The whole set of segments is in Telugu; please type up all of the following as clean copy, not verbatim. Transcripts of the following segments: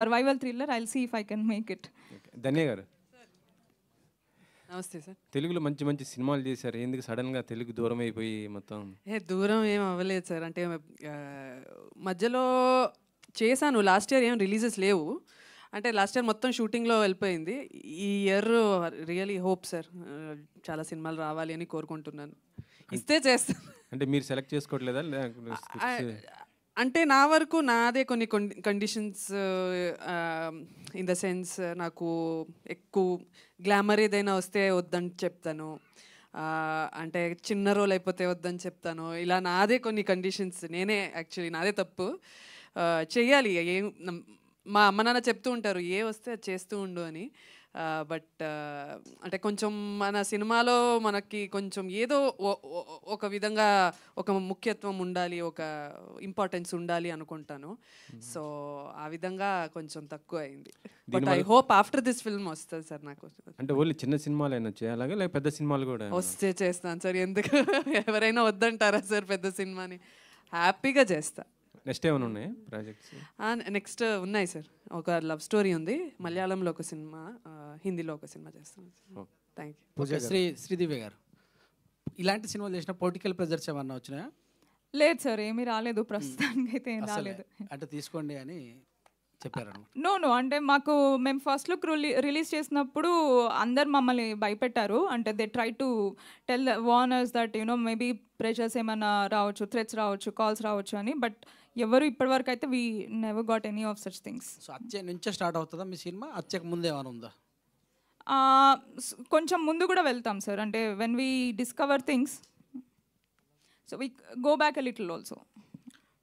Survival thriller. I'll see if I can make it. Dhanya గారు నమస్తే సార్. తెలుగులో మంచి మంచి సినిమాలు చేశారు, ఎందుకు సడన్గా తెలుగు దూరం అయిపోయి మొత్తం? దూరం ఏం అవ్వలేదు సార్. అంటే మధ్యలో చేశాను, లాస్ట్ ఇయర్ ఏం రిలీజెస్ లేవు. అంటే లాస్ట్ ఇయర్ మొత్తం షూటింగ్లో వెళ్ళిపోయింది. ఈ ఇయర్ రియలీ హోప్ సార్, చాలా సినిమాలు రావాలి అని కోరుకుంటున్నాను. ఇస్తే చేస్తాను. అంటే మీరు సెలెక్ట్ చేసుకోవట్లేదా? అంటే నా వరకు నాదే కొన్ని కండిషన్స్, ఇన్ ద సెన్స్ నాకు ఎక్కువ గ్లామర్ ఏదైనా వస్తే వద్దని చెప్తాను, అంటే చిన్న రోల్ అయిపోతే వద్దని చెప్తాను. ఇలా నాదే కొన్ని కండిషన్స్, నేనే యాక్చువల్లీ నాదే తప్పు. చెయ్యాలి, ఏం మా అమ్మ నాన్న చెప్తూ ఉంటారు ఏ వస్తే అది చేస్తూ ఉండు అని. బట్ అంటే కొంచెం మన సినిమాలో మనకి కొంచెం ఏదో ఒక విధంగా ఒక ముఖ్యత్వం ఉండాలి, ఒక ఇంపార్టెన్స్ ఉండాలి అనుకుంటాను. సో ఆ విధంగా కొంచెం తక్కువ అయింది. But I hope after this film వస్తుంది సార్ నాకు. అంటే ఓన్లీ చిన్న సినిమాలు అయినా చేయాలి, లేక పెద్ద సినిమాలు కూడా వస్తే చేస్తాను సార్. ఎందుకు ఎవరైనా వద్దంటారా సార్ పెద్ద సినిమాని? హ్యాపీగా చేస్తా. నెక్స్ట్ ఏమైనా ఉన్నాయి ప్రాజెక్ట్స్? నెక్స్ట్ ఉన్నాయి సార్. ఒక లవ్ స్టోరీ ఉంది, మలయాళంలో ఒక సినిమా, హిందీలో ఒక సినిమా చేస్తాను. Thank you. శ్రీదివ్య గారు, ఇలాంటి సినిమాలు చేసిన పొలిటికల్ ప్రెజర్స్ ఏమన్నా వచ్చినాయా? లేదు సార్, ఏమీ రాలేదు ప్రస్తుతానికి అయితే, ఏం రాలేదు. అంటే తీసుకోండి అని చెప్పారు? నో, అంటే మేము ఫస్ట్ లుక్ రిలీజ్ చేసినప్పుడు అందరు మమ్మల్ని భయపెట్టారు. అంటే they try to tell warners that maybe pressures ఏమైనా రావచ్చు, థ్రెట్స్ రావచ్చు, కాల్స్ రావచ్చు అని. బట్ ఎవరు ఇప్పటివరకు అయితే we never got any of such things. So అచ్చే నుంచే స్టార్ట్ అవుతుందా మీ సినిమా? అచ్చకు ముందు ఏమైనా ఉందా? కొంచెం ముందు కూడా వెళ్తాం సార్. అంటే when we discover things, so we go back a little also.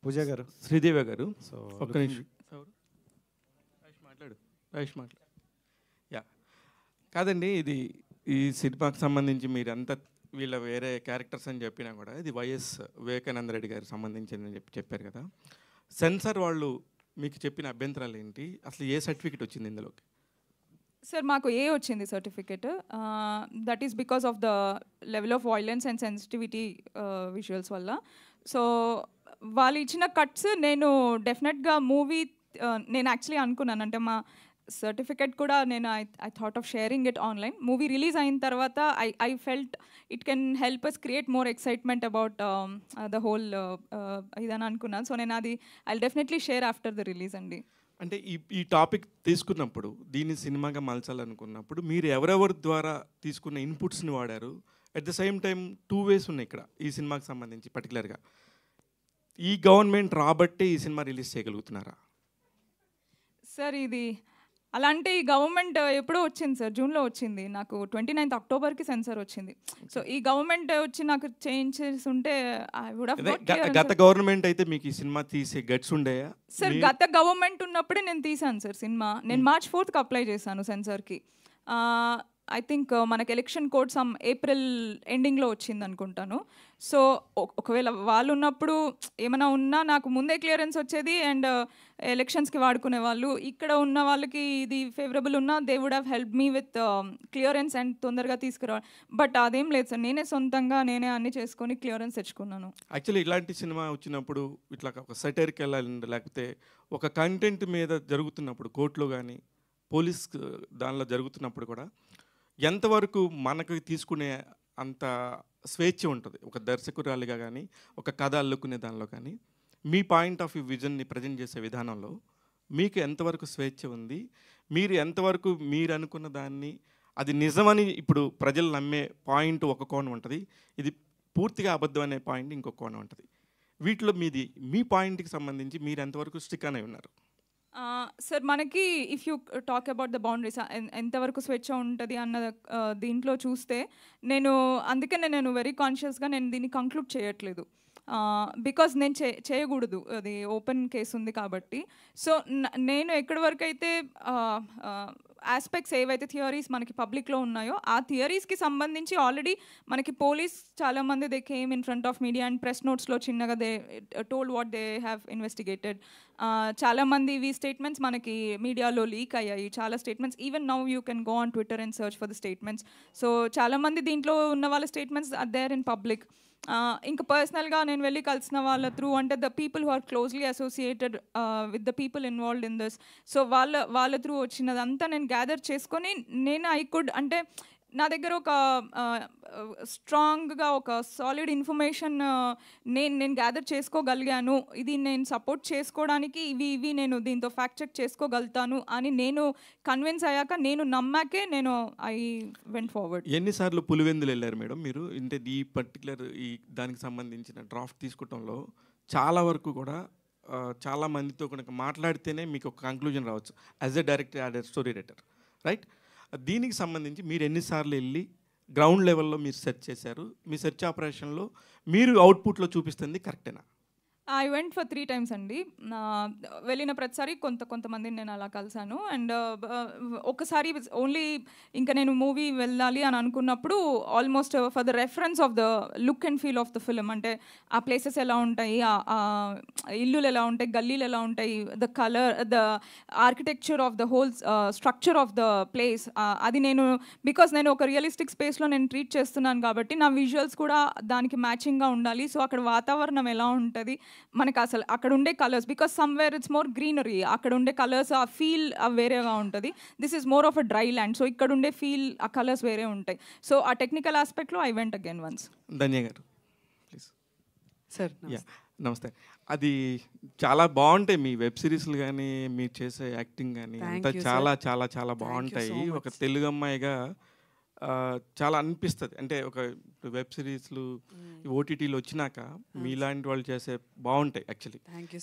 Pooja గారు, శ్రీదేవి గారు, సో ఒక్క నిమిషం మాట్లాడు. యా, కాదండి, ఇది ఈ సినిమాకి సంబంధించి మీరంతా వీళ్ళ వేరే క్యారెక్టర్స్ అని చెప్పినా కూడా ఇది వైఎస్ వివేకానంద రెడ్డి గారికి సంబంధించిందని చెప్పారు కదా. సెన్సార్ వాళ్ళు మీకు చెప్పిన అభ్యంతరాలు ఏంటి? అసలు ఏ సర్టిఫికేట్ వచ్చింది ఇందులోకి? సార్ మాకు ఏ వచ్చింది certificate. That is because of the level of violence and sensitivity visuals వల్ల. సో వాళ్ళు ఇచ్చిన కట్స్ నేను డెఫినెట్గా మూవీ నేను యాక్చువల్లీ అనుకున్నాను, అంటే మా సర్టిఫికేట్ కూడా నేను I thought of sharing it online. Movie release అయిన తర్వాత I felt it can help us create more excitement about the whole ఇదని అనుకున్నాను. సో నేను అది I definitely share after the release అండి. అంటే ఈ టాపిక్ తీసుకున్నప్పుడు, దీన్ని సినిమాగా మలచాలనుకున్నప్పుడు మీరు ఎవరెవరి ద్వారా తీసుకున్న ఇన్పుట్స్ని వాడారు? At the same time 2 ways ఉన్నాయి ఇక్కడ ఈ సినిమాకి సంబంధించి. పర్టికులర్గా ఈ గవర్నమెంట్ రాబట్టే ఈ సినిమా రిలీజ్ చేయగలుగుతున్నారా? సార్ ఇది అలా అంటే ఈ గవర్నమెంట్ ఎప్పుడో వచ్చింది సార్, జూన్లో వచ్చింది. నాకు 29th అక్టోబర్కి సెన్సార్ వచ్చింది. సో ఈ గవర్నమెంట్ వచ్చి నాకు చేంజ్ చేసి ఉంటే గత గవర్నమెంట్ అయితే మీకు ఈ సినిమా తీసే గట్స్ ఉండేయా సార్? గత గవర్నమెంట్ ఉన్నప్పుడే నేను తీసాను సార్ సినిమా. నేను March 4th అప్లై చేశాను సెన్సార్కి. ఐ థింక్ మనకి ఎలక్షన్ కోడ్ సమ్ ఏప్రిల్ ఎండింగ్లో వచ్చింది అనుకుంటాను. సో ఒకవేళ వాళ్ళు ఉన్నప్పుడు ఏమైనా ఉన్నా నాకు ముందే క్లియరెన్స్ వచ్చేది అండ్ ఎలక్షన్స్కి వాడుకునే వాళ్ళు. ఇక్కడ ఉన్న వాళ్ళకి ఇది ఫేవరబుల్ ఉన్నా they would have help me with clearance and తొందరగా తీసుకురావాలి. బట్ అదేం లేదు సార్, నేనే సొంతంగా నేనే అన్ని చేసుకొని క్లియరెన్స్ తెచ్చుకున్నాను. యాక్చువల్లీ ఇలాంటి సినిమా వచ్చినప్పుడు ఇట్లా ఒక సెటైర్కి వెళ్ళాలి, లేకపోతే ఒక కంటెంట్ మీద జరుగుతున్నప్పుడు కోర్టులో కానీ పోలీస్ దానిలో జరుగుతున్నప్పుడు కూడా ఎంతవరకు మనకు తీసుకునే అంత స్వేచ్ఛ ఉంటుంది ఒక దర్శకురాలిగా కానీ, ఒక కథ అల్లుకునే దానిలో కానీ? మీ పాయింట్ ఆఫ్ వ్యూ విజన్ని ప్రజెంట్ చేసే విధానంలో మీకు ఎంతవరకు స్వేచ్ఛ ఉంది? మీరు ఎంతవరకు మీరు అనుకున్న దాన్ని అది నిజమని ఇప్పుడు ప్రజలు నమ్మే పాయింట్ ఒక కోణం ఉంటుంది, ఇది పూర్తిగా అబద్ధం అనే పాయింట్ ఇంకొక కోణం ఉంటుంది. వీటిలో మీ పాయింట్కి సంబంధించి మీరు ఎంతవరకు స్టిక్ అని ఉన్నారు? సార్ మనకి if you talk about the boundaries ఎంతవరకు స్వేచ్ఛ ఉంటుంది అన్న దీంట్లో చూస్తే అందుకే నేను వెరీ కాన్షియస్గా నేను దీన్ని కంక్లూడ్ చేయట్లేదు. బికాజ్ నేను చేయకూడదు, అది ఓపెన్ కేసు ఉంది కాబట్టి. సో నేను ఎక్కడి వరకు అయితే ఆస్పెక్ట్స్ ఏవైతే థియరీస్ మనకి పబ్లిక్లో ఉన్నాయో ఆ థియరీస్కి సంబంధించి ఆల్రెడీ మనకి పోలీస్ చాలామంది they came in front of media and press నోట్స్లో చిన్నగా they told what they have investigated. చాలామంది ఇవి స్టేట్మెంట్స్ మనకి మీడియాలో లీక్ అయ్యాయి, చాలా statements. Even now you can go on Twitter and search for the statements. So చాలామంది దీంట్లో ఉన్న వాళ్ళ statements are there in public. ఇంకా పర్సనల్గా నేను వెళ్ళి కలిసిన వాళ్ళ త్రూ అంటే the people who are closely associated with the people involved in this. So వాళ్ళ త్రూ వచ్చినదంతా నేను గ్యాదర్ చేసుకొని నేను ఐ కుడ్ అంటే నా దగ్గర ఒక స్ట్రాంగ్గా ఒక సాలిడ్ ఇన్ఫర్మేషన్ నేను గ్యాదర్ చేసుకోగలిగాను. ఇది నేను సపోర్ట్ చేసుకోవడానికి ఇవి నేను దీంతో ఫ్యాక్ట్ చెక్ చేసుకోగలుగుతాను అని నేను కన్విన్స్ అయ్యాక, నేను నమ్మాకే నేను ఐ వెంట్ ఫార్వర్డ్. ఎన్నిసార్లు పులివెందులు వెళ్ళారు మేడం మీరు? అంటే ఈ పర్టికులర్ ఈ దానికి సంబంధించిన డ్రాఫ్ట్ తీసుకోవటంలో చాలా వరకు కూడా చాలా మందితో కనుక మాట్లాడితేనే మీకు ఒక కంక్లూజన్ రావచ్చు as a director, as a story writer, right? దీనికి సంబంధించి మీరు ఎన్నిసార్లు వెళ్ళి గ్రౌండ్ లెవెల్లో మీరు సెర్చ్ చేశారు? మీ సెర్చ్ ఆపరేషన్లో మీరు అవుట్పుట్లో చూపిస్తుంది కరెక్టేనా? ఐ వెంట్ ఫర్ 3 times అండి. వెళ్ళిన ప్రతిసారి కొంతమందిని నేను అలా కలిసాను. అండ్ ఒకసారి ఓన్లీ ఇంకా నేను మూవీ వెళ్ళాలి అని అనుకున్నప్పుడు almost for the reference of the look and feel of the film, అంటే ఆ ప్లేసెస్ ఎలా ఉంటాయి, ఆ ఇల్లులు ఎలా ఉంటాయి, గల్లీలు ఎలా ఉంటాయి, the colour, the architecture of the whole structure of the place, అది నేను బికాస్ నేను ఒక రియలిస్టిక్ స్పేస్లో నేను ట్రీట్ చేస్తున్నాను కాబట్టి నా విజువల్స్ కూడా దానికి మ్యాచింగ్గా ఉండాలి. సో అక్కడ వాతావరణం ఎలా ఉంటుంది, మనకు అసలు అక్కడ ఉండే colours, because somewhere it's more greenery, అక్కడ ఉండే కలర్స్ ఆ ఫీల్ వేరేగా ఉంటుంది. This is more of a dry land, so ఇక్కడ ఉండే ఫీల్ ఆ కలర్స్ వేరే ఉంటాయి. సో ఆ టెక్నికల్ ఆస్పెక్ట్లో I went again once. Dhanya గారు ప్లీజ్. సార్ నమస్తే. అది చాలా బాగుంటాయి మీ వెబ్ సిరీస్లు కానీ మీరు చేసే యాక్టింగ్ కానీ అంతా చాలా చాలా చాలా బాగుంటాయి. ఒక తెలుగు అమ్మాయిగా చాలా అనిపిస్తుంది. అంటే ఒక వెబ్ సిరీస్లు ఓటీటీలు వచ్చినాక మీలాంటి వాళ్ళు చేసే బాగుంటాయి యాక్చువల్లీ.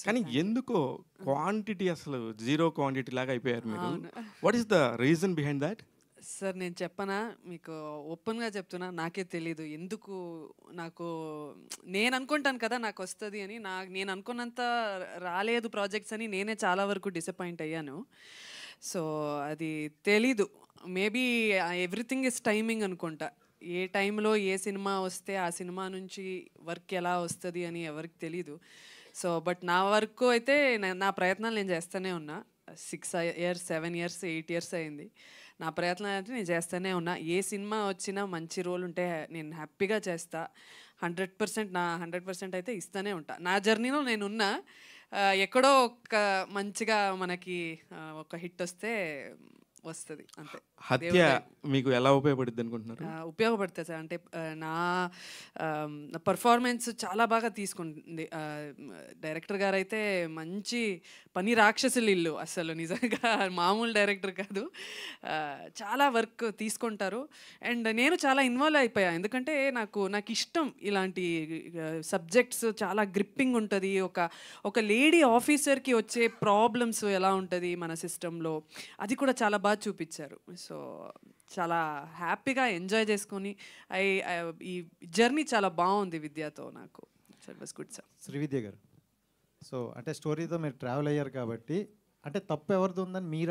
కానీ ఎందుకో క్వాంటిటీ అసలు జీరో క్వాంటిటీ లాగా అయిపోయారు మీరు. What is the reason behind that? Sir నేను చెప్పనా, మీకు ఓపెన్గా చెప్తున్నా, నాకే తెలీదు ఎందుకు. నాకు నేను అనుకుంటాను కదా నాకు వస్తుంది అని, నేను అనుకున్నంత రాలేదు ప్రాజెక్ట్స్ అని నేనే చాలా వరకు డిసప్పాయింట్ అయ్యాను. సో అది తెలీదు, మేబీ ఎవ్రీథింగ్ ఇస్ టైమింగ్ అనుకుంటా. ఏ టైంలో ఏ సినిమా వస్తే ఆ సినిమా నుంచి వర్క్ ఎలా వస్తుంది అని ఎవరికి తెలీదు. సో బట్ నా వరకు అయితే నా ప్రయత్నాలు నేను చేస్తూనే ఉన్నా. 6 years 7 years 8 years అయింది. నా ప్రయత్నాలు అయితే నేను చేస్తూనే ఉన్నా. ఏ సినిమా వచ్చినా మంచి రోల్ ఉంటే నేను హ్యాపీగా చేస్తా. 100% నా 100% అయితే ఇస్తూనే ఉంటా. నా జర్నీలో నేనున్నా. ఎక్కడో ఒక మంచిగా మనకి ఒక హిట్ వస్తే వస్తుంది అంతే. హత్య మీకు ఎలా ఉపయోగపడుద్ది అనుకుంటున్నారు? ఉపయోగపడుతుంది సార్. అంటే నా పర్ఫార్మెన్స్ చాలా బాగా తీసుకుంటుంది. డైరెక్టర్ గారు అయితే మంచి పని రాక్షసులు ఇల్లు, అసలు నిజంగా మామూలు డైరెక్టర్ కాదు. చాలా వర్క్ తీసుకుంటారు. అండ్ నేను చాలా ఇన్వాల్వ్ అయిపోయా, ఎందుకంటే నాకు ఇష్టం ఇలాంటి సబ్జెక్ట్స్. చాలా గ్రిప్పింగ్ ఉంటుంది. ఒక లేడీ ఆఫీసర్కి వచ్చే ప్రాబ్లమ్స్ ఎలా ఉంటుంది మన సిస్టంలో, అది కూడా చాలా బాగా చూపించారు. సో చాలా హ్యాపీగా ఎంజాయ్ చేసుకొని ఈ జర్నీ చాలా బాగుంది విద్యతో నాకు. It was good sir. Srividya గారు, సో అంటే స్టోరీతో మీరు ట్రావెల్ అయ్యారు కాబట్టి అంటే తప్పు ఎవరిది ఉందని మీరు